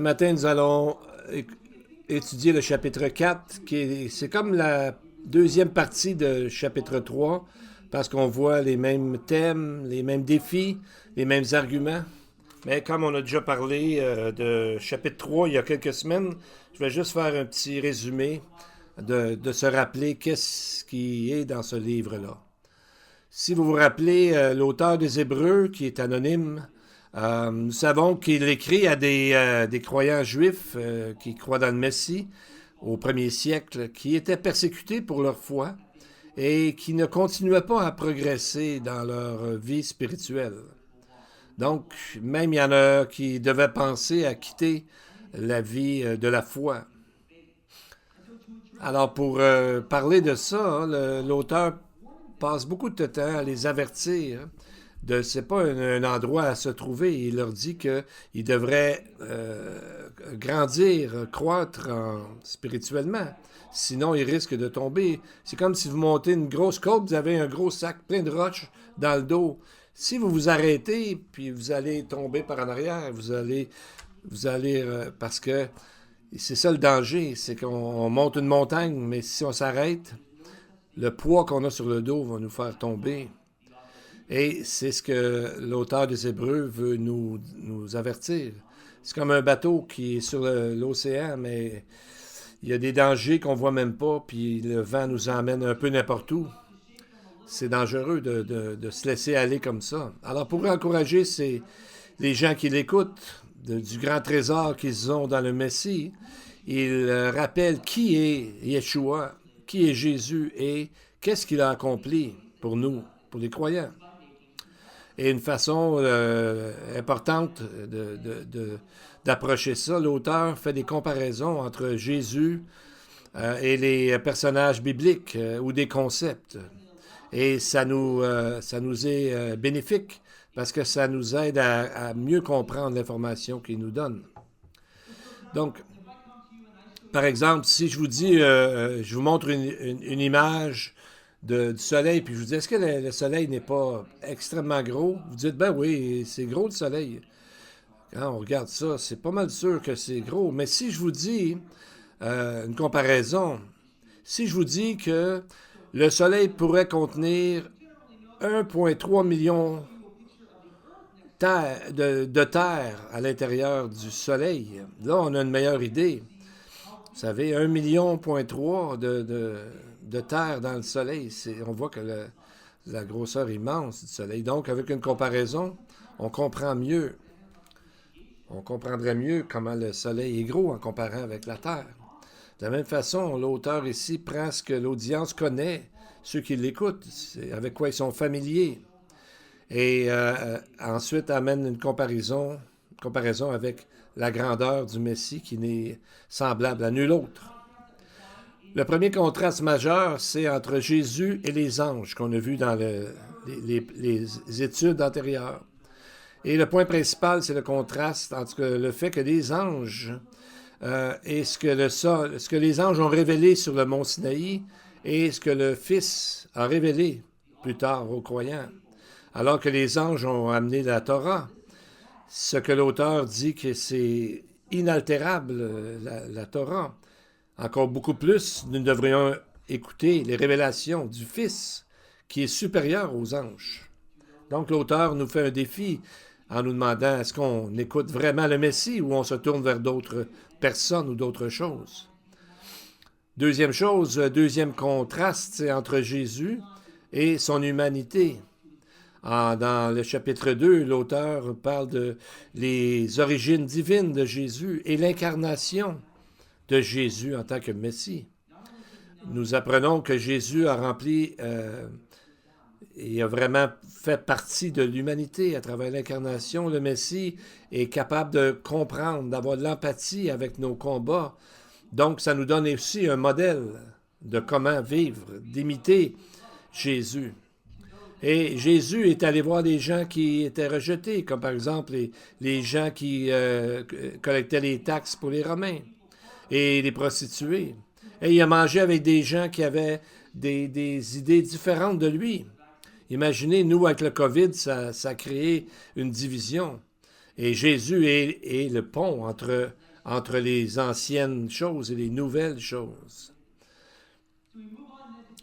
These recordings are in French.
matin, nous allons étudier le chapitre 4, c'est comme la deuxième partie de chapitre 3, parce qu'on voit les mêmes thèmes, les mêmes défis, les mêmes arguments. Mais comme on a déjà parlé de chapitre 3 il y a quelques semaines, je vais juste faire un petit résumé de se rappeler qu'est-ce qui est dans ce livre-là. Si vous vous rappelez, l'auteur des Hébreux, qui est anonyme, nous savons qu'il écrit à des croyants juifs qui croient dans le Messie au premier siècle, qui étaient persécutés pour leur foi et qui ne continuaient pas à progresser dans leur vie spirituelle. Donc, même il y en a qui devaient penser à quitter la vie de la foi. Alors, pour parler de ça, l'auteur passe beaucoup de temps à les avertir de c'est pas un endroit à se trouver. Il leur dit qu'ils devraient grandir, croître spirituellement. Sinon, ils risquent de tomber. C'est comme si vous montez une grosse côte, vous avez un gros sac plein de roches dans le dos. Si vous vous arrêtez, puis vous allez tomber par en arrière, vous allez parce que c'est ça le danger, c'est qu'on monte une montagne, mais si on s'arrête, le poids qu'on a sur le dos va nous faire tomber. Et c'est ce que l'auteur des Hébreux veut nous avertir. C'est comme un bateau qui est sur l'océan, mais il y a des dangers qu'on ne voit même pas, puis le vent nous emmène un peu n'importe où. C'est dangereux de se laisser aller comme ça. Alors, pour encourager les gens qui l'écoutent du grand trésor qu'ils ont dans le Messie, il rappelle qui est Yeshua, qui est Jésus et qu'est-ce qu'il a accompli pour nous, pour les croyants. Et une façon importante d'approcher ça, l'auteur fait des comparaisons entre Jésus et les personnages bibliques ou des concepts. Et ça nous est bénéfique parce que ça nous aide à mieux comprendre l'information qu'il nous donne. Donc, par exemple, si je vous dis, je vous montre une image du soleil, puis je vous dis, est-ce que le soleil n'est pas extrêmement gros? Vous dites, ben oui, c'est gros le soleil. Quand on regarde ça, c'est pas mal sûr que c'est gros. Mais si je vous dis une comparaison, si je vous dis que le soleil pourrait contenir 1,3 million de terre à l'intérieur du soleil, là, on a une meilleure idée. Vous savez, 1,3 million de terre dans le soleil. On voit que la grosseur immense du soleil. Donc, avec une comparaison, on comprend mieux. On comprendrait mieux comment le soleil est gros en comparant avec la terre. De la même façon, l'auteur ici prend ce que l'audience connaît, ceux qui l'écoutent, avec quoi ils sont familiers, et ensuite amène une comparaison avec la grandeur du Messie qui n'est semblable à nul autre. Le premier contraste majeur, c'est entre Jésus et les anges qu'on a vu dans les études antérieures. Et le point principal, c'est le contraste entre le fait que les anges et ce que les anges ont révélé sur le mont Sinaï et ce que le Fils a révélé plus tard aux croyants. Alors que les anges ont amené la Torah, ce que l'auteur dit que c'est inaltérable, la Torah. Encore beaucoup plus, nous devrions écouter les révélations du Fils qui est supérieur aux anges. Donc l'auteur nous fait un défi en nous demandant est-ce qu'on écoute vraiment le Messie ou on se tourne vers d'autres personnes ou d'autres choses. Deuxième chose, deuxième contraste, c'est entre Jésus et son humanité. Dans le chapitre 2, l'auteur parle de les origines divines de Jésus et l'incarnation de Jésus en tant que Messie. Nous apprenons que Jésus a rempli et a vraiment fait partie de l'humanité à travers l'incarnation. Le Messie est capable de comprendre, d'avoir de l'empathie avec nos combats. Donc, ça nous donne aussi un modèle de comment vivre, d'imiter Jésus. Et Jésus est allé voir des gens qui étaient rejetés, comme par exemple les gens qui collectaient les taxes pour les Romains et les prostituées. Et il a mangé avec des gens qui avaient des idées différentes de lui. Imaginez, nous, avec le COVID, ça a créé une division. Et Jésus est le pont entre entre les anciennes choses et les nouvelles choses.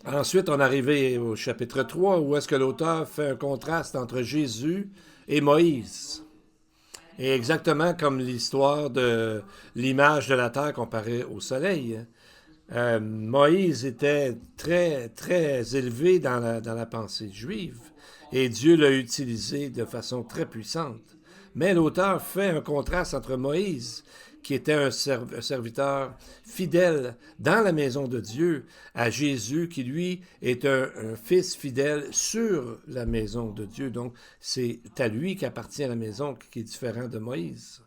Ensuite, on est arrivé au chapitre 3, où est-ce que l'auteur fait un contraste entre Jésus et Moïse. Et exactement comme l'histoire de l'image de la terre comparée au soleil. Moïse était très, très élevé dans la pensée juive et Dieu l'a utilisé de façon très puissante. Mais l'auteur fait un contraste entre Moïse, qui était un serviteur fidèle dans la maison de Dieu, à Jésus, qui lui est un fils fidèle sur la maison de Dieu. Donc, c'est à lui qu'appartient la maison, qui est différent de Moïse.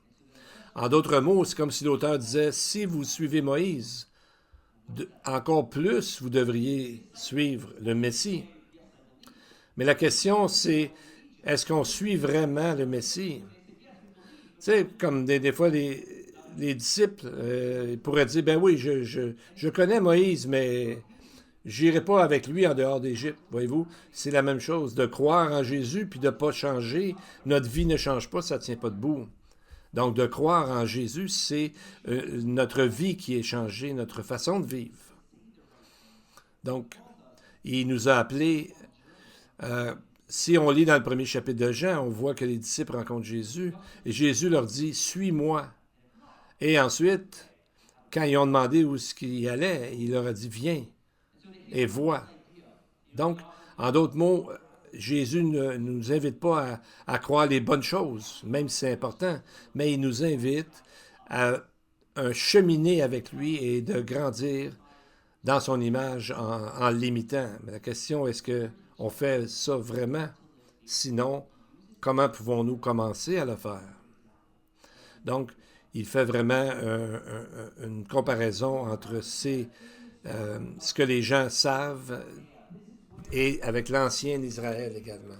En d'autres mots, c'est comme si l'auteur disait, si vous suivez Moïse, encore plus, vous devriez suivre le Messie. Mais la question, c'est, est-ce qu'on suit vraiment le Messie? Tu sais, comme des fois, les disciples ils pourraient dire, ben oui, je connais Moïse, mais j'irai pas avec lui en dehors d'Égypte. Voyez-vous, c'est la même chose, de croire en Jésus puis de ne pas changer. Notre vie ne change pas, ça ne tient pas debout. Donc, de croire en Jésus, c'est notre vie qui est changée, notre façon de vivre. Donc, il nous a appelés, si on lit dans le premier chapitre de Jean, on voit que les disciples rencontrent Jésus, et Jésus leur dit, « Suis-moi ». Et ensuite, quand ils ont demandé où est-ce qu'il allait, il leur a dit, « Viens et vois ». Donc, en d'autres mots, Jésus ne nous invite pas à croire les bonnes choses, même si c'est important, mais il nous invite à cheminer avec lui et de grandir dans son image en l'imitant. Mais la question, est-ce qu'on fait ça vraiment? Sinon, comment pouvons-nous commencer à le faire? Donc, il fait vraiment une comparaison entre ce que les gens savent et avec l'ancien Israël également.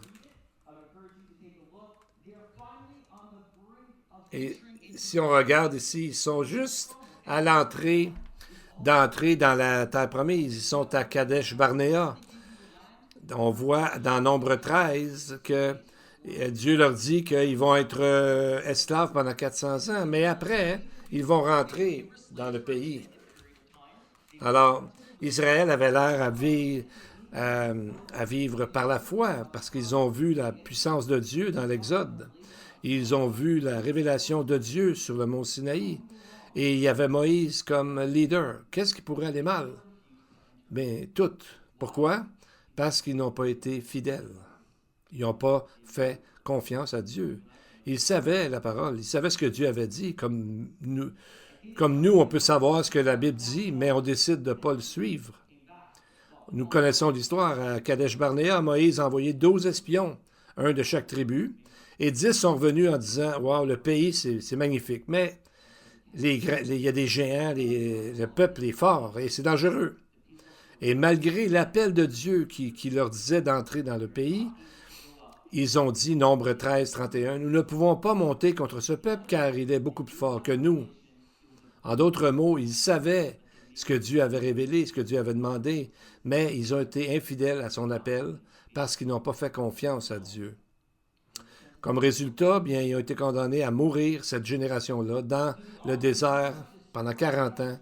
Et si on regarde ici, ils sont juste à d'entrer dans la terre promise. Ils sont à Kadesh Barnéa. On voit dans Nombre 13 que Dieu leur dit qu'ils vont être esclaves pendant 400 ans, mais après, ils vont rentrer dans le pays. Alors, Israël avait l'air à vivre par la foi, parce qu'ils ont vu la puissance de Dieu dans l'Exode. Ils ont vu la révélation de Dieu sur le mont Sinaï. Et il y avait Moïse comme leader. Qu'est-ce qui pourrait aller mal? Bien, tout. Pourquoi? Parce qu'ils n'ont pas été fidèles. Ils n'ont pas fait confiance à Dieu. Ils savaient la parole. Ils savaient ce que Dieu avait dit. Comme nous, on peut savoir ce que la Bible dit, mais on décide de ne pas le suivre. Nous connaissons l'histoire. À Kadesh Barnéa, Moïse a envoyé 12 espions, un de chaque tribu, et 10 sont revenus en disant « Wow, le pays, c'est magnifique, mais il y a des géants, le peuple est fort et c'est dangereux. » Et malgré l'appel de Dieu qui leur disait d'entrer dans le pays, ils ont dit, Nombre 13, 31, « Nous ne pouvons pas monter contre ce peuple car il est beaucoup plus fort que nous. » En d'autres mots, ils savaient ce que Dieu avait révélé, ce que Dieu avait demandé, mais ils ont été infidèles à son appel parce qu'ils n'ont pas fait confiance à Dieu. Comme résultat, bien, ils ont été condamnés à mourir, cette génération-là, dans le désert pendant 40 ans,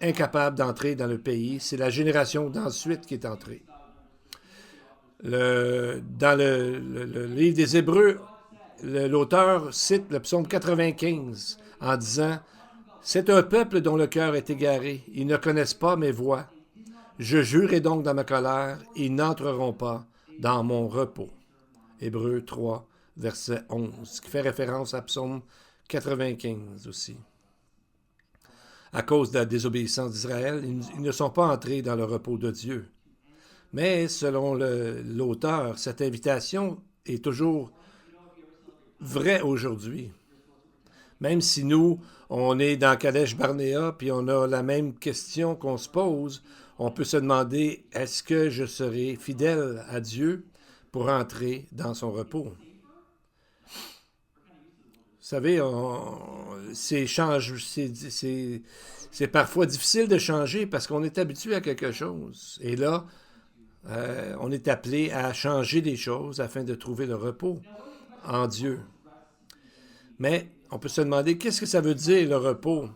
incapables d'entrer dans le pays. C'est la génération d'ensuite qui est entrée. Dans le livre des Hébreux, l'auteur cite le psaume 95 en disant « C'est un peuple dont le cœur est égaré. Ils ne connaissent pas mes voies. Je jurai donc dans ma colère, ils n'entreront pas dans mon repos. » Hébreux 3, verset 11, qui fait référence à psaume 95 aussi. À cause de la désobéissance d'Israël, ils ne sont pas entrés dans le repos de Dieu. Mais selon l'auteur, cette invitation est toujours vraie aujourd'hui. Même si nous, on est dans Kadesh Barnéa, puis on a la même question qu'on se pose, on peut se demander, est-ce que je serai fidèle à Dieu pour entrer dans son repos? Vous savez, c'est parfois difficile de changer parce qu'on est habitué à quelque chose. Et là, on est appelé à changer des choses afin de trouver le repos en Dieu. Mais on peut se demander qu'est-ce que ça veut dire le repos.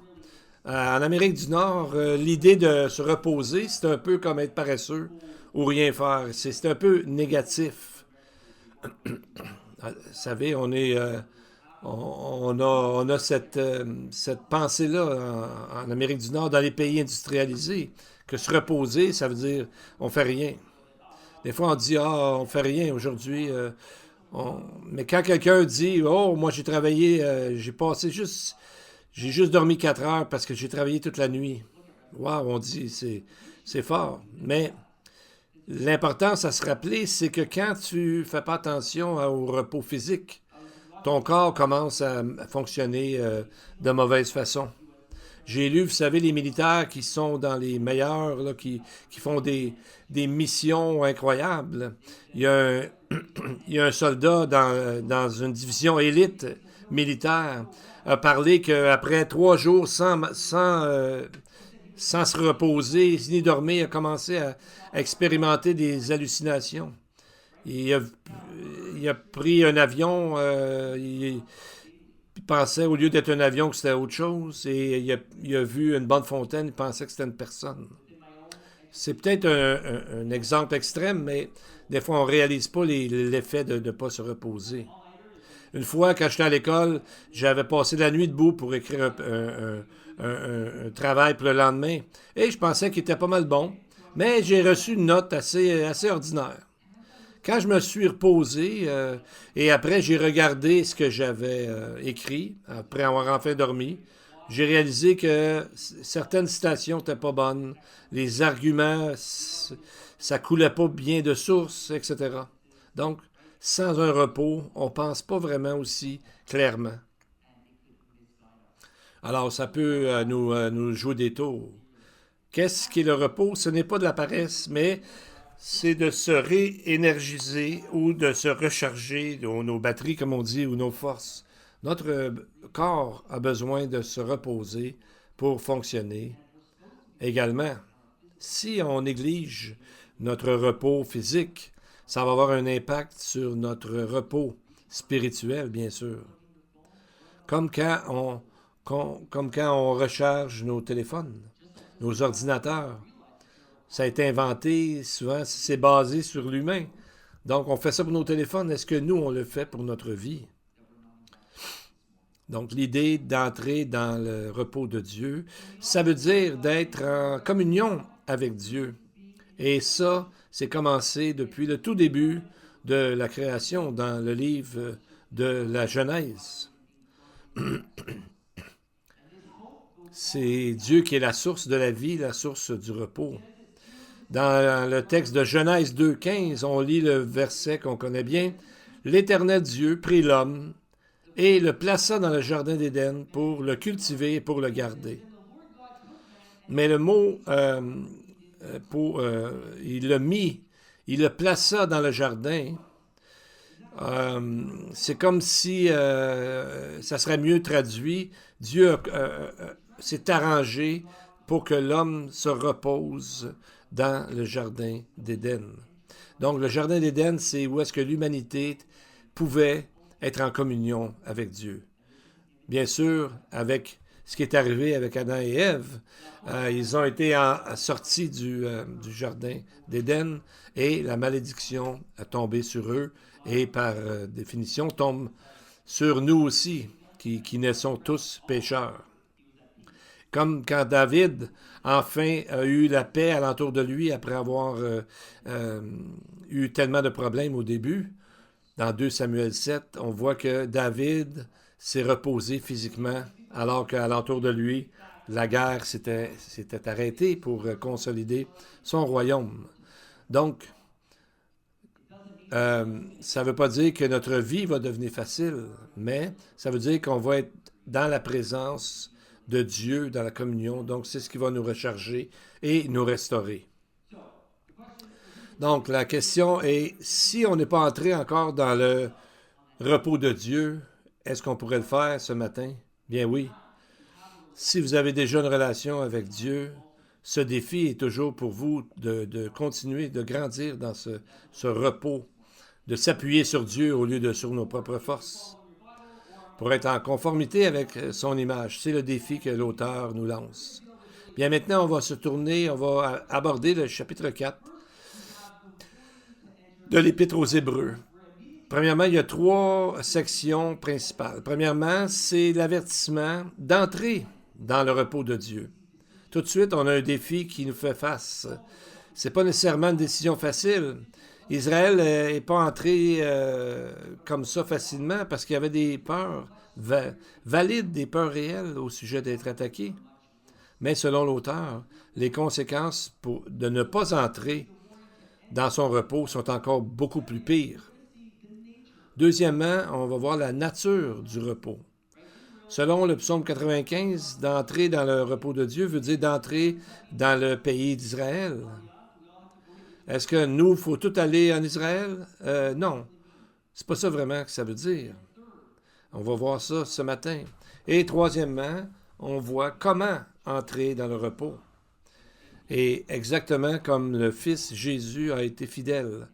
En Amérique du Nord, l'idée de se reposer, c'est un peu comme être paresseux ou rien faire. C'est un peu négatif. Vous savez, on a cette pensée-là en Amérique du Nord, dans les pays industrialisés, que se reposer, ça veut dire on fait rien. Des fois, on dit ah, on fait rien aujourd'hui. Mais quand quelqu'un dit oh, moi j'ai travaillé, j'ai juste dormi 4 heures parce que j'ai travaillé toute la nuit. Waouh, on dit c'est fort. Mais l'important à se rappeler, c'est que quand tu fais pas attention au repos physique, ton corps commence à fonctionner de mauvaise façon. J'ai lu, vous savez, les militaires qui sont dans les meilleurs, là, qui font des missions incroyables. Il y a un, il y a un soldat dans une division élite militaire a parlé qu'après 3 jours sans se reposer ni dormir, il a commencé à expérimenter des hallucinations. Il a, il a pris un avion, il pensait au lieu d'être un avion que c'était autre chose, et il a vu une bonne fontaine, il pensait que c'était une personne. C'est peut-être un exemple extrême, mais des fois on ne réalise pas l'effet de ne pas se reposer. Une fois, quand j'étais à l'école, j'avais passé la nuit debout pour écrire un travail pour le lendemain, et je pensais qu'il était pas mal bon, mais j'ai reçu une note assez ordinaire. Quand je me suis reposé et après j'ai regardé ce que j'avais écrit, après avoir enfin dormi, j'ai réalisé que certaines citations n'étaient pas bonnes, les arguments, ça coulait pas bien de source, etc. Donc, sans un repos, on ne pense pas vraiment aussi clairement. Alors, ça peut nous jouer des tours. Qu'est-ce qui est le repos? Ce n'est pas de la paresse, mais c'est de se réénergiser ou de se recharger nos batteries, comme on dit, ou nos forces. Notre corps a besoin de se reposer pour fonctionner. Également, si on néglige notre repos physique, ça va avoir un impact sur notre repos spirituel, bien sûr. Comme comme quand on recharge nos téléphones, nos ordinateurs. Ça a été inventé, souvent, c'est basé sur l'humain. Donc, on fait ça pour nos téléphones. Est-ce que nous, on le fait pour notre vie? Donc, l'idée d'entrer dans le repos de Dieu, ça veut dire d'être en communion avec Dieu. Et ça, c'est commencé depuis le tout début de la création dans le livre de la Genèse. C'est Dieu qui est la source de la vie, la source du repos. Dans le texte de Genèse 2,15, on lit le verset qu'on connaît bien. L'Éternel Dieu prit l'homme et le plaça dans le jardin d'Éden pour le cultiver et pour le garder. Mais le mot il le plaça dans le jardin. C'est comme si ça serait mieux traduit. Dieu s'est arrangé pour que l'homme se repose dans le jardin d'Éden. Donc, le jardin d'Éden, c'est où est-ce que l'humanité pouvait être en communion avec Dieu. Bien sûr, avec ce qui est arrivé avec Adam et Ève, ils ont été sortis du jardin d'Éden et la malédiction a tombé sur eux et par définition tombe sur nous aussi, qui naissons tous pécheurs. Comme quand David, enfin, a eu la paix alentour de lui après avoir eu tellement de problèmes au début. Dans 2 Samuel 7, on voit que David s'est reposé physiquement, alors qu'alentour de lui, la guerre s'était arrêtée pour consolider son royaume. Donc, ça ne veut pas dire que notre vie va devenir facile, mais ça veut dire qu'on va être dans la présence de Dieu, dans la communion. Donc, c'est ce qui va nous recharger et nous restaurer. Donc, la question est, si on n'est pas entré encore dans le repos de Dieu, est-ce qu'on pourrait le faire ce matin? Bien oui. Si vous avez déjà une relation avec Dieu, ce défi est toujours pour vous de continuer, de grandir dans ce repos, de s'appuyer sur Dieu au lieu de sur nos propres forces. pour être en conformité avec son image. C'est le défi que l'auteur nous lance. Bien, maintenant, on va se tourner, on va aborder le chapitre 4 de l'Épître aux Hébreux. Premièrement, il y a 3 sections principales. Premièrement, c'est l'avertissement d'entrer dans le repos de Dieu. Tout de suite, on a un défi qui nous fait face. C'est pas nécessairement une décision facile. Israël n'est pas entré comme ça facilement parce qu'il y avait des peurs valides, des peurs réelles au sujet d'être attaqué. Mais selon l'auteur, les conséquences de ne pas entrer dans son repos sont encore beaucoup plus pires. Deuxièmement, on va voir la nature du repos. Selon le psaume 95, d'entrer dans le repos de Dieu veut dire d'entrer dans le pays d'Israël. Est-ce que nous, il faut tout aller en Israël? Non. C'est pas ça vraiment que ça veut dire. On va voir ça ce matin. Et troisièmement, on voit comment entrer dans le repos. Et exactement comme le Fils Jésus a été fidèle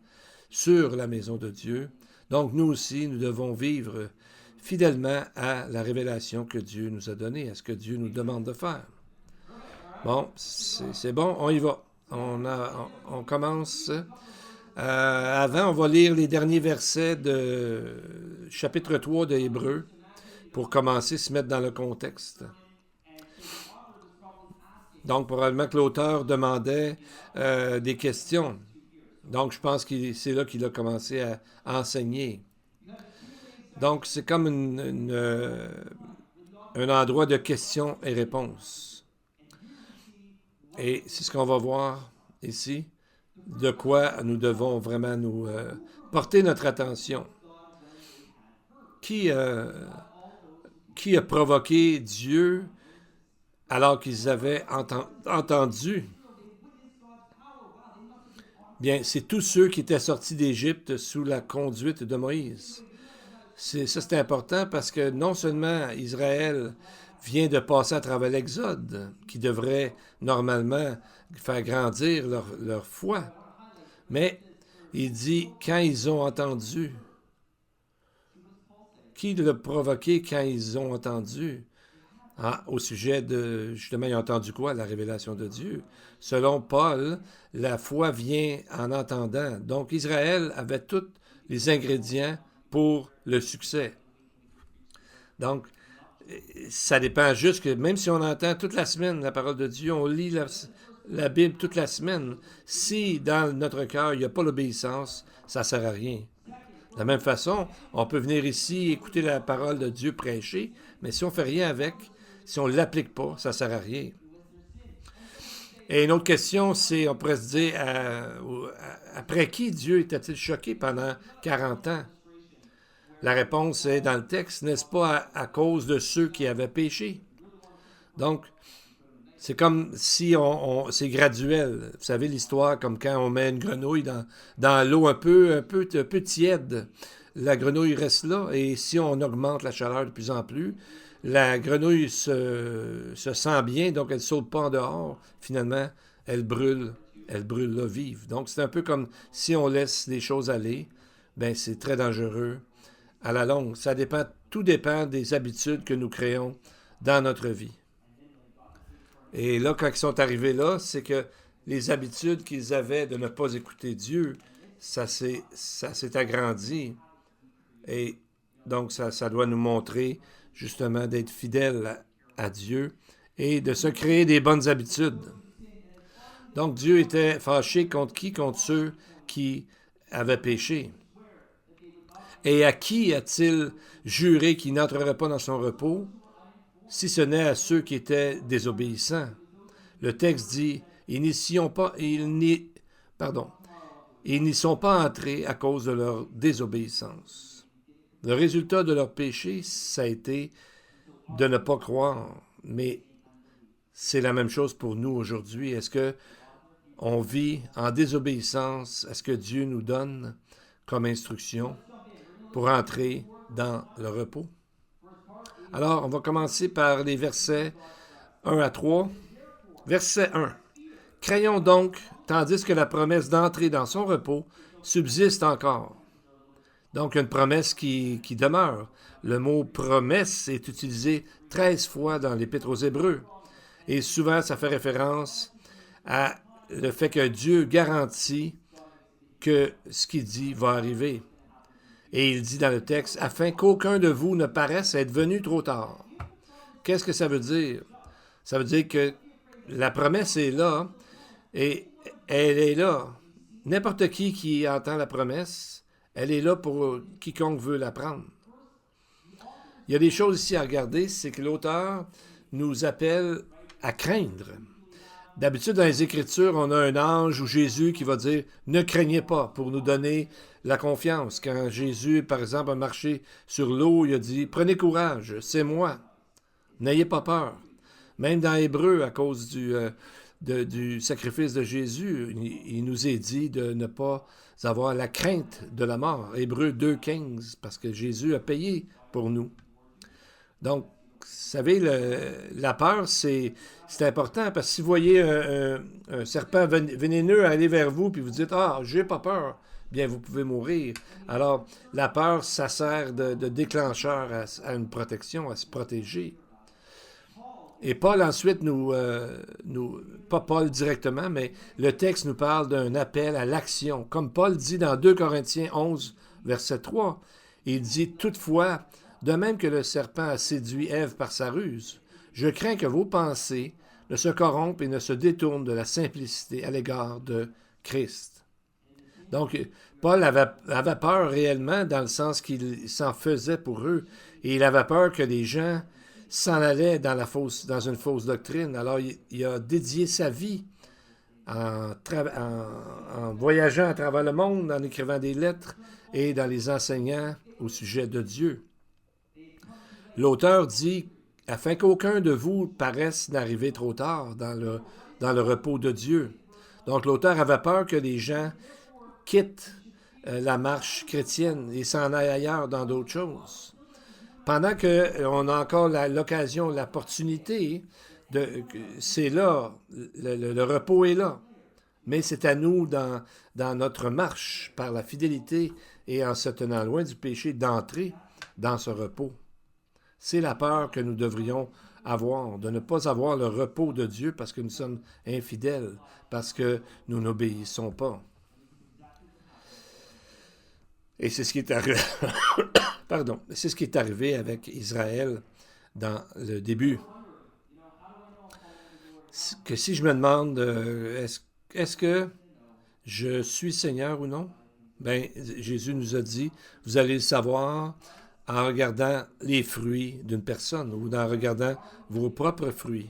sur la maison de Dieu, donc nous aussi, nous devons vivre fidèlement à la révélation que Dieu nous a donnée, à ce que Dieu nous demande de faire. Bon, c'est bon, on y va. On commence. Avant, on va lire les derniers versets de chapitre 3 de Hébreux pour commencer, se mettre dans le contexte. Donc, probablement que l'auteur demandait des questions. Donc, je pense que c'est là qu'il a commencé à enseigner. Donc, c'est comme un endroit de questions et réponses. Et c'est ce qu'on va voir ici, de quoi nous devons vraiment nous porter notre attention. Qui a provoqué Dieu alors qu'ils avaient entendu? Bien, c'est tous ceux qui étaient sortis d'Égypte sous la conduite de Moïse. C'est important parce que non seulement Israël vient de passer à travers l'Exode, qui devrait normalement faire grandir leur foi, mais il dit quand ils ont entendu. Qui l'a provoqué quand ils ont entendu? Au sujet de, justement, ils ont entendu quoi? La révélation de Dieu. Selon Paul, la foi vient en entendant. Donc, Israël avait tous les ingrédients pour le succès. Donc, ça dépend juste que, même si on entend toute la semaine la parole de Dieu, on lit la Bible toute la semaine, si dans notre cœur, il n'y a pas l'obéissance, ça ne sert à rien. De la même façon, on peut venir ici écouter la parole de Dieu prêcher, mais si on ne fait rien avec, si on ne l'applique pas, ça ne sert à rien. Et une autre question, c'est, on pourrait se dire, après qui Dieu était-il choqué pendant 40 ans? La réponse est dans le texte, n'est-ce pas à cause de ceux qui avaient péché? Donc, c'est comme si c'est graduel. Vous savez l'histoire, comme quand on met une grenouille dans l'eau un peu tiède. La grenouille reste là, et si on augmente la chaleur de plus en plus, la grenouille se sent bien, donc elle ne saute pas en dehors. Finalement, elle brûle là vive. Donc, c'est un peu comme si on laisse les choses aller, ben c'est très dangereux à la longue. Tout dépend des habitudes que nous créons dans notre vie. Et là, quand ils sont arrivés là, c'est que les habitudes qu'ils avaient de ne pas écouter Dieu, ça s'est agrandi. Et donc, ça doit nous montrer justement d'être fidèles à Dieu et de se créer des bonnes habitudes. Donc, Dieu était fâché contre qui? Contre ceux qui avaient péché. Et à qui a-t-il juré qu'il n'entrerait pas dans son repos, si ce n'est à ceux qui étaient désobéissants? Le texte dit, ils n'y sont pas entrés à cause de leur désobéissance. Le résultat de leur péché, ça a été de ne pas croire. Mais c'est la même chose pour nous aujourd'hui. Est-ce que on vit en désobéissance à ce que Dieu nous donne comme instruction pour entrer dans le repos? Alors, on va commencer par les versets 1 à 3. Verset 1. Craignons donc, tandis que la promesse d'entrer dans son repos subsiste encore. Donc, une promesse qui demeure. Le mot promesse est utilisé 13 fois dans l'Épître aux Hébreux. Et souvent, ça fait référence à le fait que Dieu garantit que ce qu'il dit va arriver. Et il dit dans le texte, afin qu'aucun de vous ne paraisse être venu trop tard. Qu'est-ce que ça veut dire? Ça veut dire que la promesse est là et elle est là. N'importe qui entend la promesse, elle est là pour quiconque veut la prendre. Il y a des choses ici à regarder, c'est que l'auteur nous appelle à craindre. D'habitude, dans les Écritures, on a un ange ou Jésus qui va dire « Ne craignez pas » pour nous donner la confiance. Quand Jésus, par exemple, a marché sur l'eau, il a dit « Prenez courage, c'est moi. N'ayez pas peur. » Même dans Hébreu, à cause du sacrifice de Jésus, il nous est dit de ne pas avoir la crainte de la mort. Hébreu 2,15, parce que Jésus a payé pour nous. Donc, vous savez, la peur, c'est important, parce que si vous voyez un serpent vénéneux aller vers vous, puis vous dites « Ah, j'ai pas peur », bien, vous pouvez mourir. Alors, la peur, ça sert de déclencheur à une protection, à se protéger. Et Paul ensuite pas Paul directement, mais le texte nous parle d'un appel à l'action. Comme Paul dit dans 2 Corinthiens 11, verset 3, il dit « Toutefois, de même que le serpent a séduit Ève par sa ruse, je crains que vos pensées ne se corrompent et ne se détournent de la simplicité à l'égard de Christ. » Donc, Paul avait peur réellement dans le sens qu'il s'en faisait pour eux. Et il avait peur que les gens s'en allaient dans une fausse doctrine. Alors, il a dédié sa vie en voyageant à travers le monde, en écrivant des lettres et dans les enseignant au sujet de Dieu. L'auteur dit « Afin qu'aucun de vous paraisse n'arriver trop tard dans le repos de Dieu. » Donc, l'auteur avait peur que les gens quittent la marche chrétienne et s'en aillent ailleurs dans d'autres choses. Pendant qu'on a encore l'occasion, l'opportunité, c'est là, le repos est là. Mais c'est à nous, dans notre marche, par la fidélité et en se tenant loin du péché, d'entrer dans ce repos. C'est la peur que nous devrions avoir, de ne pas avoir le repos de Dieu parce que nous sommes infidèles, parce que nous n'obéissons pas. Et c'est ce qui est arrivé. Pardon, c'est ce qui est arrivé avec Israël dans le début. Que si je me demande, est-ce que je suis Seigneur ou non? Bien, Jésus nous a dit, vous allez le savoir en regardant les fruits d'une personne ou en regardant vos propres fruits.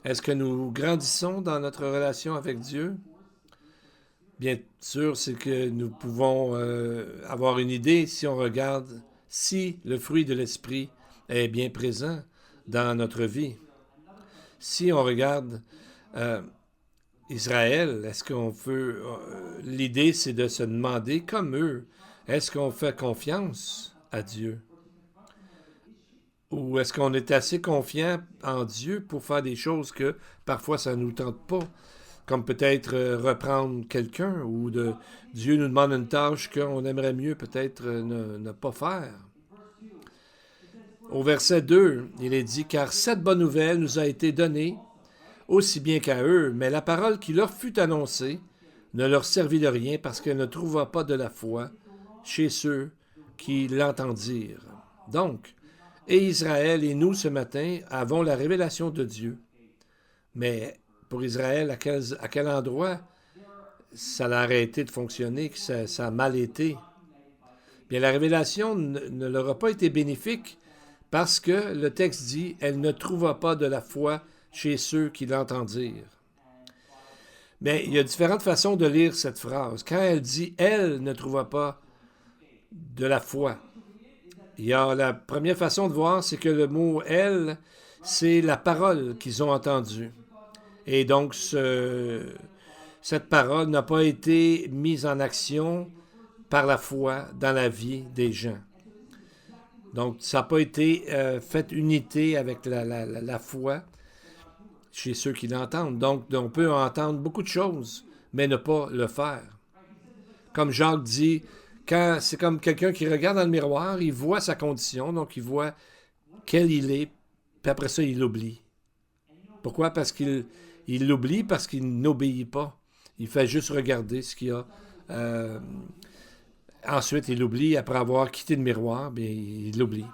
Est-ce que nous grandissons dans notre relation avec Dieu? Bien sûr, c'est que nous pouvons avoir une idée si on regarde si le fruit de l'esprit est bien présent dans notre vie. Si on regarde Israël, est-ce qu'on peut... l'idée, c'est de se demander, comme eux, est-ce qu'on fait confiance à Dieu? Ou est-ce qu'on est assez confiant en Dieu pour faire des choses que parfois ça ne nous tente pas? Comme peut-être reprendre quelqu'un ou Dieu nous demande une tâche qu'on aimerait mieux peut-être ne pas faire. Au verset 2, il est dit « Car cette bonne nouvelle nous a été donnée, aussi bien qu'à eux, mais la parole qui leur fut annoncée ne leur servit de rien parce qu'elle ne trouva pas de la foi chez ceux qui l'entendirent. » Donc, et Israël et nous ce matin avons la révélation de Dieu. Mais pour Israël, à quel endroit ça a arrêté de fonctionner, que ça a mal été? Bien, la révélation ne leur a pas été bénéfique parce que le texte dit « Elle ne trouva pas de la foi chez ceux qui l'entendirent. » Mais il y a différentes façons de lire cette phrase. Quand elle dit « Elle ne trouva pas de la foi », il y a la première façon de voir, c'est que le mot « elle », c'est la parole qu'ils ont entendue. Et donc, cette parole n'a pas été mise en action par la foi dans la vie des gens. Donc, ça n'a pas été fait unité avec la foi chez ceux qui l'entendent. Donc, on peut entendre beaucoup de choses, mais ne pas le faire. Comme Jacques dit, C'est comme quelqu'un qui regarde dans le miroir, il voit sa condition, donc il voit quel il est, puis après ça, il l'oublie. Pourquoi? Parce qu'il l'oublie, parce qu'il n'obéit pas. Il fait juste regarder ce qu'il y a. Ensuite, il l'oublie. Après avoir quitté le miroir, bien, il l'oublie.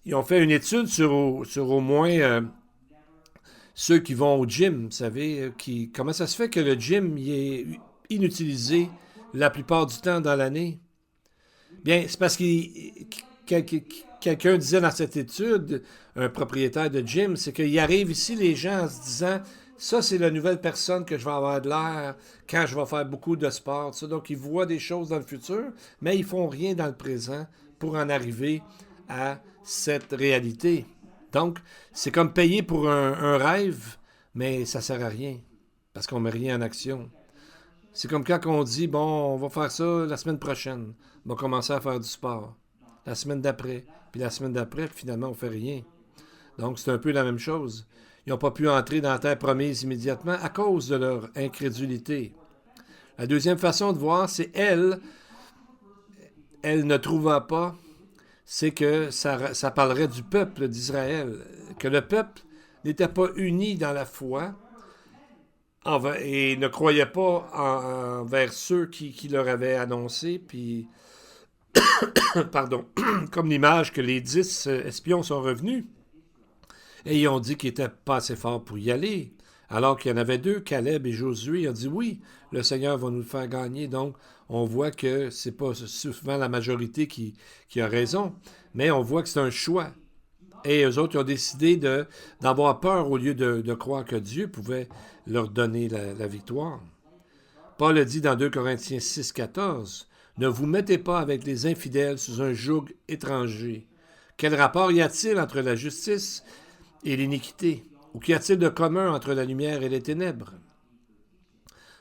Ils ont fait une étude sur au moins ceux qui vont au gym, vous savez, comment ça se fait que le gym il est inutilisé la plupart du temps dans l'année? Bien, c'est parce que quelqu'un disait dans cette étude, un propriétaire de gym, c'est qu'il arrive ici les gens en se disant, ça c'est la nouvelle personne que je vais avoir de l'air quand je vais faire beaucoup de sport. Ça. Donc ils voient des choses dans le futur, mais ils font rien dans le présent pour en arriver à cette réalité. Donc, c'est comme payer pour un rêve, mais ça sert à rien, parce qu'on met rien en action. C'est comme quand on dit, bon, on va faire ça la semaine prochaine. On va commencer à faire du sport. La semaine d'après, puis la semaine d'après, puis finalement, on fait rien. Donc, c'est un peu la même chose. Ils n'ont pas pu entrer dans la terre promise immédiatement à cause de leur incrédulité. La deuxième façon de voir, c'est elle ne trouva pas, c'est que ça parlerait du peuple d'Israël, que le peuple n'était pas uni dans la foi et ne croyait pas envers ceux qui leur avaient annoncé, puis, pardon, comme l'image que les 10 espions sont revenus, et ils ont dit qu'ils n'étaient pas assez forts pour y aller, alors qu'il y en avait deux, Caleb et Josué, ils ont dit oui, le Seigneur va nous le faire gagner, donc on voit que c'est pas souvent la majorité qui a raison, mais on voit que c'est un choix. Et eux autres, ils ont décidé d'avoir peur au lieu de croire que Dieu pouvait leur donner la victoire. Paul a dit dans 2 Corinthiens 6, 14, « Ne vous mettez pas avec les infidèles sous un joug étranger. Quel rapport y a-t-il entre la justice et l'iniquité? Ou qu'y a-t-il de commun entre la lumière et les ténèbres? »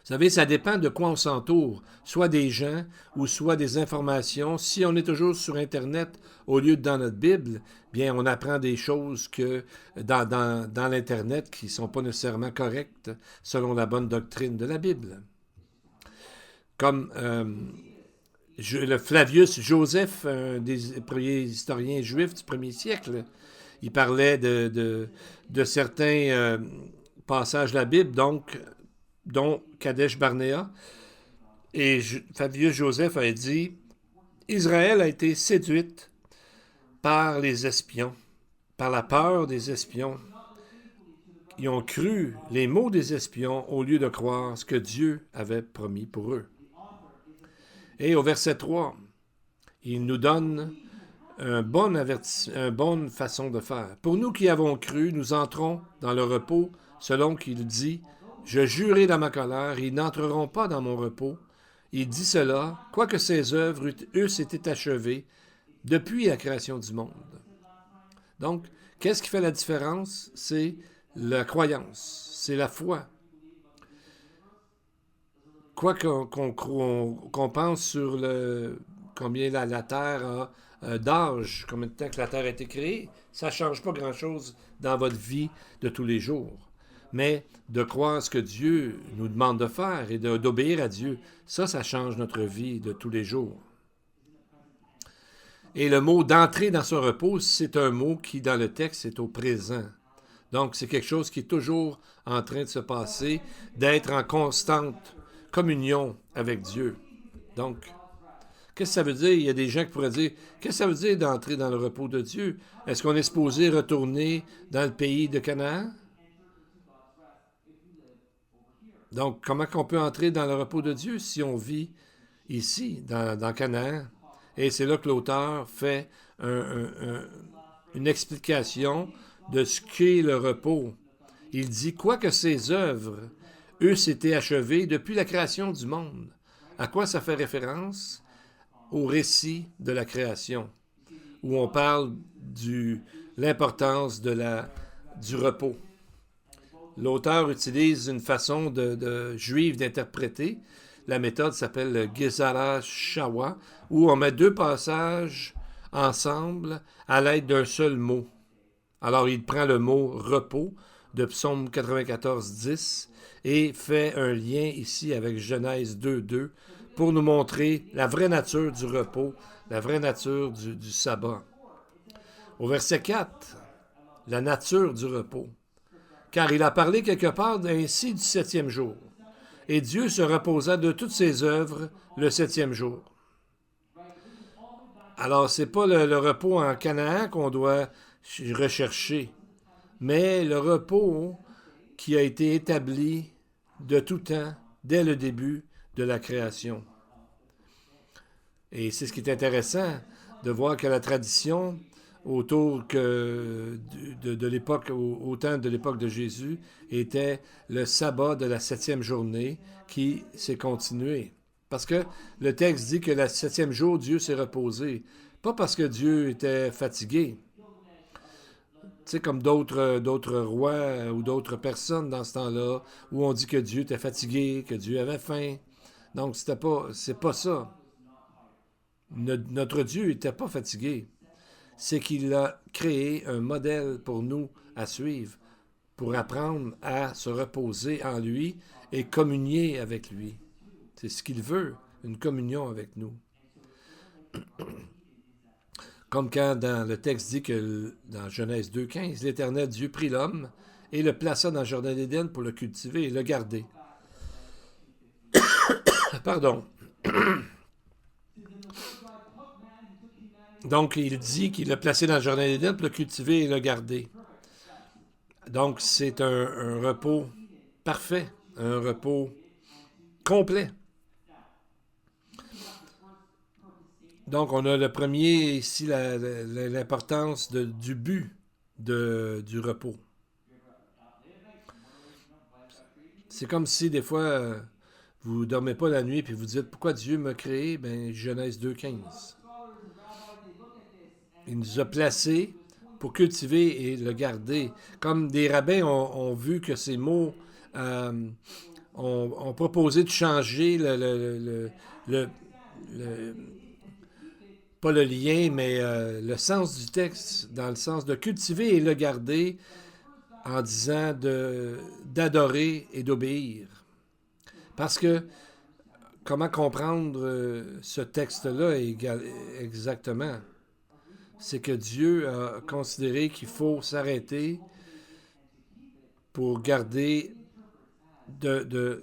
Vous savez, ça dépend de quoi on s'entoure, soit des gens ou soit des informations. Si on est toujours sur Internet au lieu de dans notre Bible, bien, on apprend des choses que dans l'Internet qui ne sont pas nécessairement correctes selon la bonne doctrine de la Bible. Comme le Flavius Joseph, un des premiers historiens juifs du premier siècle, il parlait de certains passages de la Bible, dont Kadesh Barnéa. Et Flavius Joseph a dit « Israël a été séduite par les espions, par la peur des espions. Ils ont cru les mots des espions au lieu de croire ce que Dieu avait promis pour eux. » Et au verset 3, il nous donne une bonne façon de faire. « Pour nous qui avons cru, nous entrons dans le repos, selon qu'il dit « Je jurai dans ma colère, ils n'entreront pas dans mon repos. » Il dit cela, quoique ses œuvres eussent été achevées depuis la création du monde. Donc, qu'est-ce qui fait la différence? C'est la croyance, c'est la foi. Quoi qu'on pense sur combien la Terre a d'âge, combien de temps que la Terre a été créée, ça ne change pas grand-chose dans votre vie de tous les jours. Mais de croire ce que Dieu nous demande de faire et d'obéir à Dieu, ça change notre vie de tous les jours. Et le mot « d'entrer dans son repos », c'est un mot qui, dans le texte, est au présent. Donc, c'est quelque chose qui est toujours en train de se passer, d'être en constante communion avec Dieu. Donc, qu'est-ce que ça veut dire? Il y a des gens qui pourraient dire, qu'est-ce que ça veut dire d'entrer dans le repos de Dieu? Est-ce qu'on est supposé retourner dans le pays de Canaan? Donc, comment on peut entrer dans le repos de Dieu si on vit ici, dans Canaan? Et c'est là que l'auteur fait une explication de ce qu'est le repos. Il dit, quoique ses œuvres eussent été achevées depuis la création du monde. À quoi ça fait référence? Au récit de la création, où on parle de l'importance du repos. L'auteur utilise une façon juive d'interpréter. La méthode s'appelle le Gezara Shawa, où on met deux passages ensemble à l'aide d'un seul mot. Alors, il prend le mot « repos » de Psaume 94, 10 et fait un lien ici avec Genèse 2, 2 pour nous montrer la vraie nature du repos, la vraie nature du sabbat. Au verset 4, la nature du repos. Car il a parlé quelque part ainsi du septième jour. Et Dieu se reposa de toutes ses œuvres le septième jour. Alors, ce n'est pas le repos en Canaan qu'on doit rechercher, mais le repos qui a été établi de tout temps, dès le début de la création. Et c'est ce qui est intéressant, de voir que la tradition, autour de l'époque, au temps de l'époque de Jésus, était le sabbat de la septième journée qui s'est continué. Parce que le texte dit que le septième jour, Dieu s'est reposé. Pas parce que Dieu était fatigué. Tu sais, comme d'autres rois ou d'autres personnes dans ce temps-là, où on dit que Dieu était fatigué, que Dieu avait faim. Donc, c'est pas ça. Notre Dieu n'était pas fatigué. C'est qu'il a créé un modèle pour nous à suivre, pour apprendre à se reposer en lui et communier avec lui. C'est ce qu'il veut, une communion avec nous. Comme quand dans le texte dit que dans Genèse 2,15, l'Éternel Dieu prit l'homme et le plaça dans le jardin d'Éden pour le cultiver et le garder. Pardon. Donc, il dit qu'il l'a placé dans le jardin d'Éden pour le cultiver et le garder. Donc, c'est un repos parfait, un repos complet. Donc, on a le premier ici, l'importance du but du repos. C'est comme si, des fois, vous ne dormez pas la nuit et vous dites, pourquoi Dieu m'a créé? Ben, Genèse 2,15. Il nous a placés pour cultiver et le garder. Comme des rabbins ont vu que ces mots ont proposé de changer pas le lien, mais le sens du texte, dans le sens de cultiver et le garder, en disant d'adorer et d'obéir. Parce que, comment comprendre ce texte-là exactement? C'est que Dieu a considéré qu'il faut s'arrêter pour garder de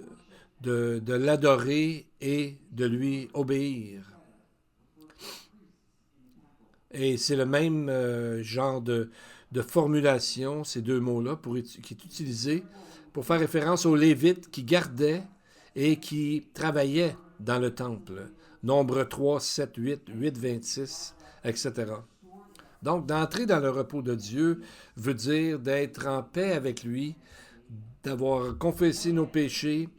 l'adorer et de lui obéir. Et c'est le même genre de formulation, ces deux mots-là, qui est utilisé pour faire référence aux Lévites qui gardaient et qui travaillaient dans le temple. Nombre 3, 7, 8, 8, 26, etc. Donc, d'entrer dans le repos de Dieu veut dire d'être en paix avec lui, d'avoir confessé nos péchés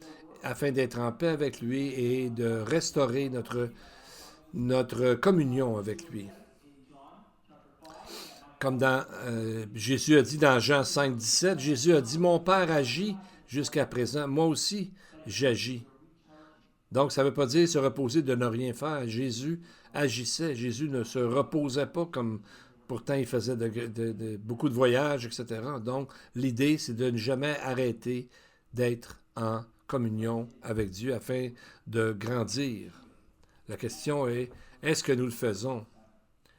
afin d'être en paix avec lui et de restaurer notre communion avec lui. Comme Jésus a dit dans Jean 5, 17, Jésus a dit « Mon Père agit jusqu'à présent, moi aussi j'agis ». Donc, ça ne veut pas dire se reposer de ne rien faire. Jésus agissait. Jésus ne se reposait pas comme pourtant il faisait beaucoup de voyages, etc. Donc, l'idée, c'est de ne jamais arrêter d'être en communion avec Dieu afin de grandir. La question est, est-ce que nous le faisons?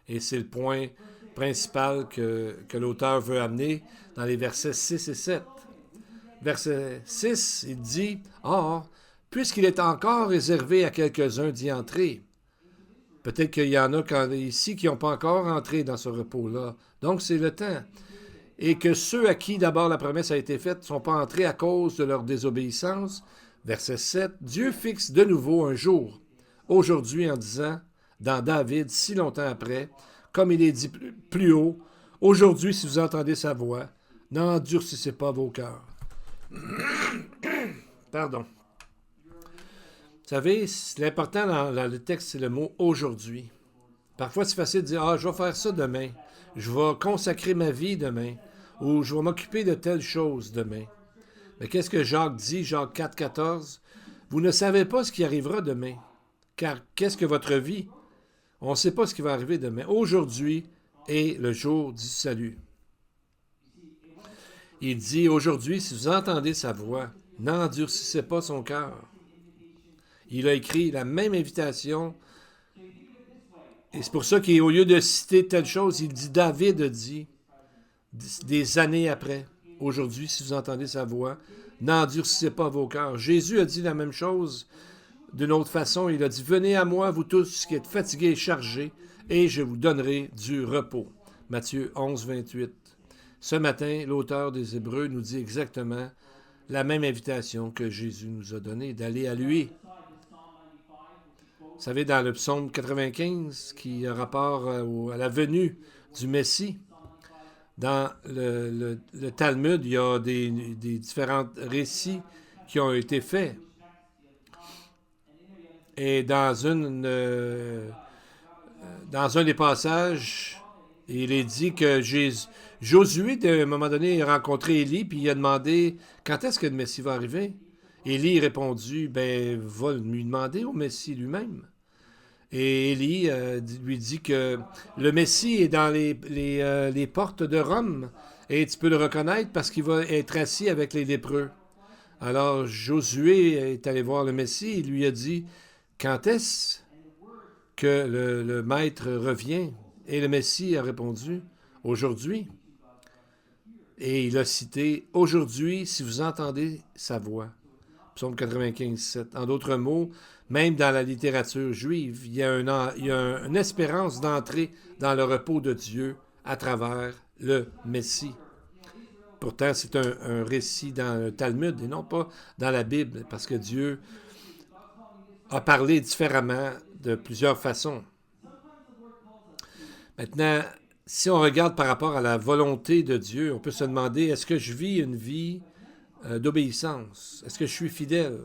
Et c'est le point principal que l'auteur veut amener dans les versets 6 et 7. Verset 6, il dit « Or, puisqu'il est encore réservé à quelques-uns d'y entrer. » Peut-être qu'il y en a ici qui n'ont pas encore entré dans ce repos-là. Donc, c'est le temps. Et que ceux à qui d'abord la promesse a été faite ne sont pas entrés à cause de leur désobéissance. Verset 7, Dieu fixe de nouveau un jour, aujourd'hui en disant, dans David, si longtemps après, comme il est dit plus haut, aujourd'hui, si vous entendez sa voix, n'endurcissez pas vos cœurs. Pardon. Vous savez, l'important dans le texte, c'est le mot « aujourd'hui ». Parfois, c'est facile de dire « Ah, je vais faire ça demain. Je vais consacrer ma vie demain. » Ou « Je vais m'occuper de telle chose demain. » Mais qu'est-ce que Jacques dit, Jacques 4, 14? « Vous ne savez pas ce qui arrivera demain. Car qu'est-ce que votre vie? On ne sait pas ce qui va arriver demain. Aujourd'hui est le jour du salut. » Il dit « Aujourd'hui, si vous entendez sa voix, n'endurcissez pas son cœur. » Il a écrit la même invitation. Et c'est pour ça qu'au lieu de citer telle chose, il dit, David a dit, des années après, aujourd'hui, si vous entendez sa voix, n'endurcissez pas vos cœurs. Jésus a dit la même chose d'une autre façon. Il a dit, venez à moi, vous tous qui êtes fatigués et chargés, et je vous donnerai du repos. Matthieu 11, 28. Ce matin, l'auteur des Hébreux nous dit exactement la même invitation que Jésus nous a donnée, d'aller à lui. Vous savez, dans le psaume 95, qui a rapport à la venue du Messie, dans le Talmud, il y a des différents récits qui ont été faits. Et dans un des passages, il est dit que Josué, à un moment donné, a rencontré Élie, puis il a demandé quand est-ce que le Messie va arriver. Élie a répondu, ben, va lui demander au Messie lui-même. Et Élie lui dit que le Messie est dans les portes de Rome, et tu peux le reconnaître parce qu'il va être assis avec les lépreux. Alors Josué est allé voir le Messie et lui a dit, quand est-ce que le maître revient? Et le Messie a répondu, aujourd'hui. Et il a cité, aujourd'hui, si vous entendez sa voix. Psaume 95, 7. En d'autres mots, même dans la littérature juive, il y a une espérance d'entrer dans le repos de Dieu à travers le Messie. Pourtant, c'est un récit dans le Talmud et non pas dans la Bible, parce que Dieu a parlé différemment de plusieurs façons. Maintenant, si on regarde par rapport à la volonté de Dieu, on peut se demander, est-ce que je vis une vie d'obéissance? Est-ce que je suis fidèle?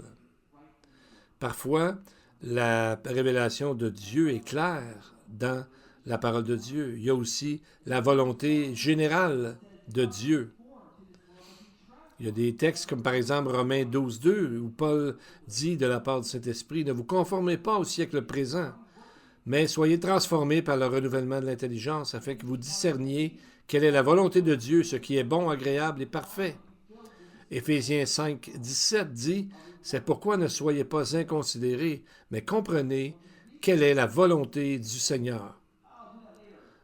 Parfois, la révélation de Dieu est claire dans la parole de Dieu. Il y a aussi la volonté générale de Dieu. Il y a des textes comme par exemple Romains 12, 2, où Paul dit de la part du Saint-Esprit, « Ne vous conformez pas au siècle présent, mais soyez transformés par le renouvellement de l'intelligence, afin que vous discerniez quelle est la volonté de Dieu, ce qui est bon, agréable et parfait. » Éphésiens 5, 17 dit, « C'est pourquoi ne soyez pas inconsidérés, mais comprenez quelle est la volonté du Seigneur. »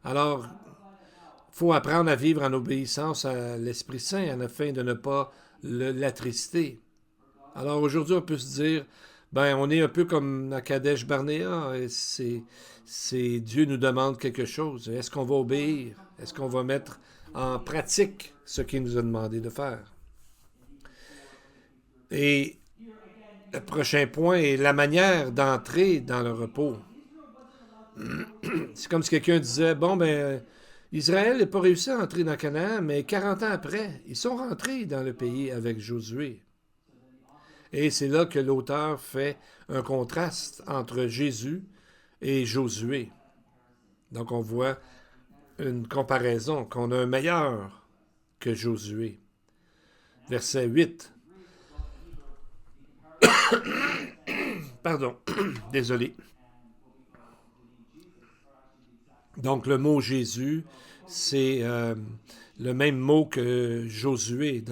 Alors, il faut apprendre à vivre en obéissance à l'Esprit Saint afin de ne pas l'attrister. Alors aujourd'hui, on peut se dire, ben, on est un peu comme à Kadesh Barnéa. Dieu nous demande quelque chose. Est-ce qu'on va obéir? Est-ce qu'on va mettre en pratique ce qu'il nous a demandé de faire? Et le prochain point est la manière d'entrer dans le repos. C'est comme si quelqu'un disait, bon, ben, Israël n'a pas réussi à entrer dans Canaan, mais 40 ans après, ils sont rentrés dans le pays avec Josué. Et c'est là que l'auteur fait un contraste entre Jésus et Josué. Donc on voit une comparaison, qu'on a un meilleur que Josué. Verset 8. Pardon, désolé. Donc le mot Jésus, c'est le même mot que Josué,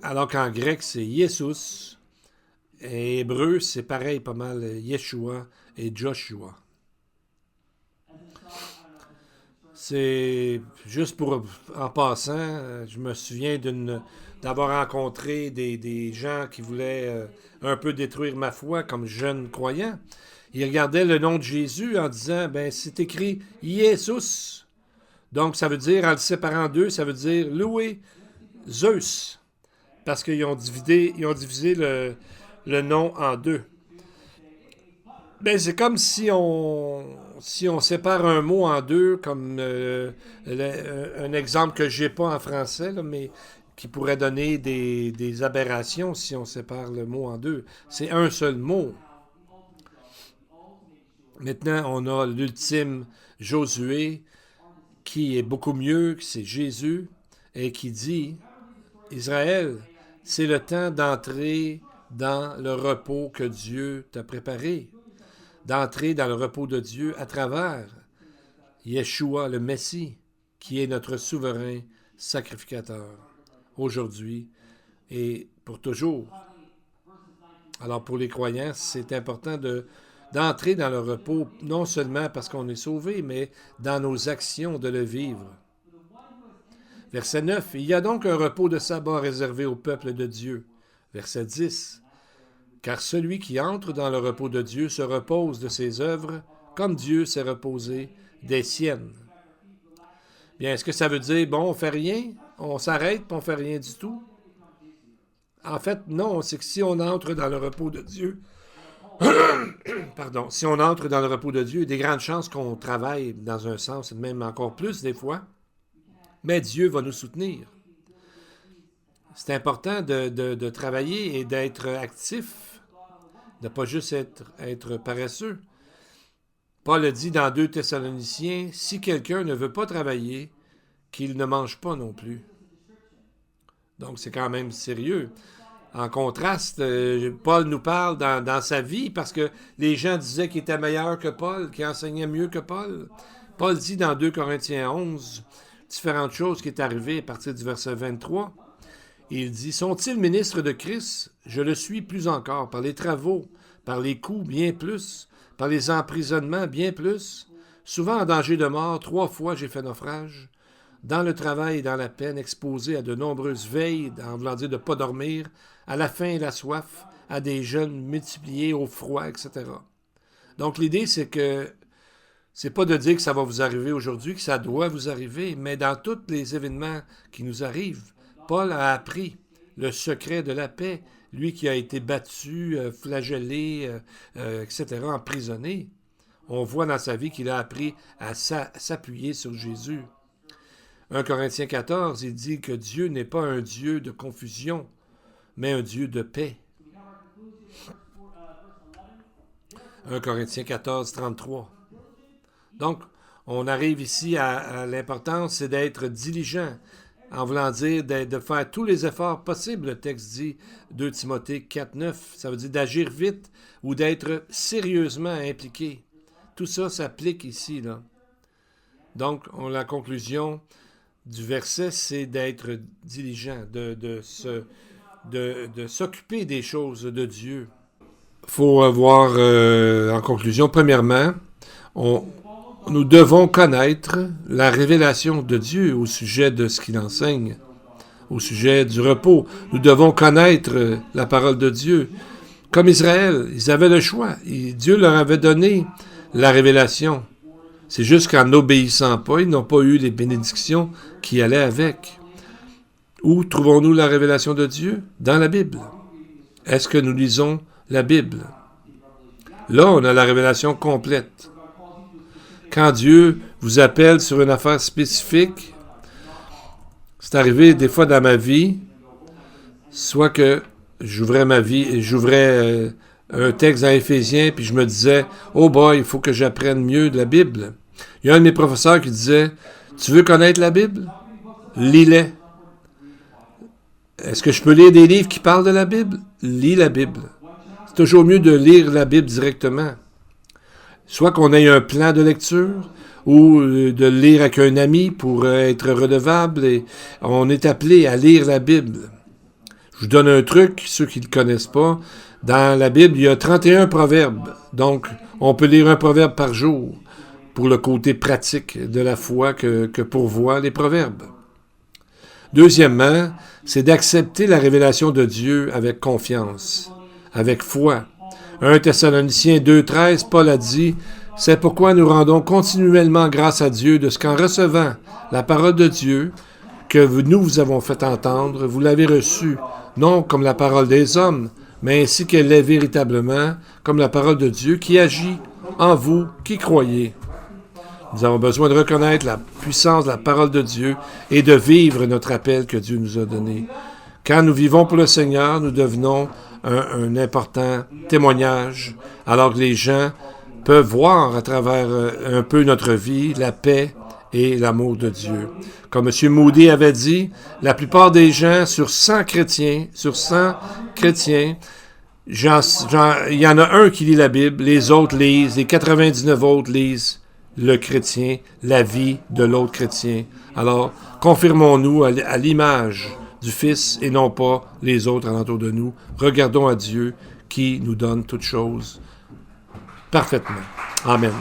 alors qu'en grec c'est Jesus, et hébreu c'est pareil pas mal, Yeshua et Joshua. C'est juste en passant, je me souviens d'avoir rencontré des gens qui voulaient un peu détruire ma foi comme jeune croyant. Ils regardaient le nom de Jésus en disant, ben c'est écrit Jesus. Donc ça veut dire, en le séparant d'eux, ça veut dire louer Zeus. Parce qu'ils ont divisé le nom en deux. Ben, c'est comme si on sépare un mot en deux, comme un exemple que je n'ai pas en français, là, mais qui pourrait donner des aberrations si on sépare le mot en deux. C'est un seul mot. Maintenant, on a l'ultime Josué, qui est beaucoup mieux, c'est Jésus, et qui dit, Israël, c'est le temps d'entrer dans le repos que Dieu t'a préparé, d'entrer dans le repos de Dieu à travers Yeshua, le Messie, qui est notre souverain sacrificateur, aujourd'hui et pour toujours. Alors pour les croyants, c'est important d'entrer dans le repos, non seulement parce qu'on est sauvé, mais dans nos actions de le vivre. Verset 9. Il y a donc un repos de sabbat réservé au peuple de Dieu. Verset 10. Car celui qui entre dans le repos de Dieu se repose de ses œuvres, comme Dieu s'est reposé des siennes. Bien, est-ce que ça veut dire, bon, on fait rien, on s'arrête, puis on fait rien du tout? En fait, non, c'est que si on entre dans le repos de Dieu, si on entre dans le repos de Dieu, il y a des grandes chances qu'on travaille dans un sens, et même encore plus des fois, mais Dieu va nous soutenir. C'est important de travailler et d'être actif, de ne pas juste être paresseux. Paul a dit dans 2 Thessaloniciens, « Si quelqu'un ne veut pas travailler, qu'il ne mange pas non plus. » Donc, c'est quand même sérieux. En contraste, Paul nous parle dans sa vie parce que les gens disaient qu'il était meilleur que Paul, qu'il enseignait mieux que Paul. Paul dit dans 2 Corinthiens 11 différentes choses qui est arrivées à partir du verset 23. Il dit, « Sont-ils ministres de Christ? Je le suis plus encore, par les travaux, par les coups bien plus, par les emprisonnements bien plus. Souvent en danger de mort, 3 fois j'ai fait naufrage. Dans le travail et dans la peine, exposé à de nombreuses veilles, en voulant dire de ne pas dormir, à la faim et la soif, à des jeûnes multipliés, au froid, etc. » Donc l'idée, c'est que c'est pas de dire que ça va vous arriver aujourd'hui, que ça doit vous arriver, mais dans tous les événements qui nous arrivent, Paul a appris le secret de la paix, lui qui a été battu, flagellé, etc., emprisonné. On voit dans sa vie qu'il a appris à s'appuyer sur Jésus. 1 Corinthiens 14, il dit que Dieu n'est pas un Dieu de confusion, mais un Dieu de paix. 1 Corinthiens 14, 33. Donc, on arrive ici à l'importance, c'est d'être diligent, en voulant dire de faire tous les efforts possibles. Le texte dit 2 Timothée 4, 9, ça veut dire d'agir vite ou d'être sérieusement impliqué. Tout ça s'applique ici, là. Donc, la conclusion du verset, c'est d'être diligent, de s'occuper des choses de Dieu. Il faut voir, en conclusion, premièrement, nous devons connaître la révélation de Dieu au sujet de ce qu'il enseigne, au sujet du repos. Nous devons connaître la parole de Dieu. Comme Israël, ils avaient le choix. Dieu leur avait donné la révélation. C'est juste qu'en n'obéissant pas, ils n'ont pas eu les bénédictions qui allaient avec. Où trouvons-nous la révélation de Dieu? Dans la Bible. Est-ce que nous lisons la Bible? Là, on a la révélation complète. Quand Dieu vous appelle sur une affaire spécifique, c'est arrivé des fois dans ma vie, soit que j'ouvrais un texte dans Éphésiens, puis je me disais, « Oh boy, il faut que j'apprenne mieux de la Bible. » Il y a un de mes professeurs qui disait, « Tu veux connaître la Bible? Lis-les. » Est-ce que je peux lire des livres qui parlent de la Bible? Lis la Bible. C'est toujours mieux de lire la Bible directement. Soit qu'on ait un plan de lecture, ou de lire avec un ami pour être redevable. Et on est appelé à lire la Bible. Je vous donne un truc, ceux qui ne le connaissent pas. Dans la Bible, il y a 31 proverbes. Donc, on peut lire un proverbe par jour pour le côté pratique de la foi que pourvoient les proverbes. Deuxièmement, c'est d'accepter la révélation de Dieu avec confiance, avec foi. 1 Thessaloniciens 2,13, Paul a dit, « C'est pourquoi nous rendons continuellement grâce à Dieu de ce qu'en recevant la parole de Dieu que nous vous avons fait entendre, vous l'avez reçue, non comme la parole des hommes, mais ainsi qu'elle est véritablement, comme la parole de Dieu qui agit en vous qui croyez. » Nous avons besoin de reconnaître la puissance de la parole de Dieu et de vivre notre appel que Dieu nous a donné. Quand nous vivons pour le Seigneur, nous devenons un important témoignage, alors que les gens peuvent voir à travers un peu notre vie la paix et l'amour de Dieu. Comme M. Moody avait dit, la plupart des gens, sur 100 chrétiens, il y en a un qui lit la Bible, les autres lisent, les 99 autres lisent le chrétien, la vie de l'autre chrétien. Alors, confirmons-nous à l'image du Fils et non pas les autres alentour de nous. Regardons à Dieu qui nous donne toutes choses parfaitement. Amen.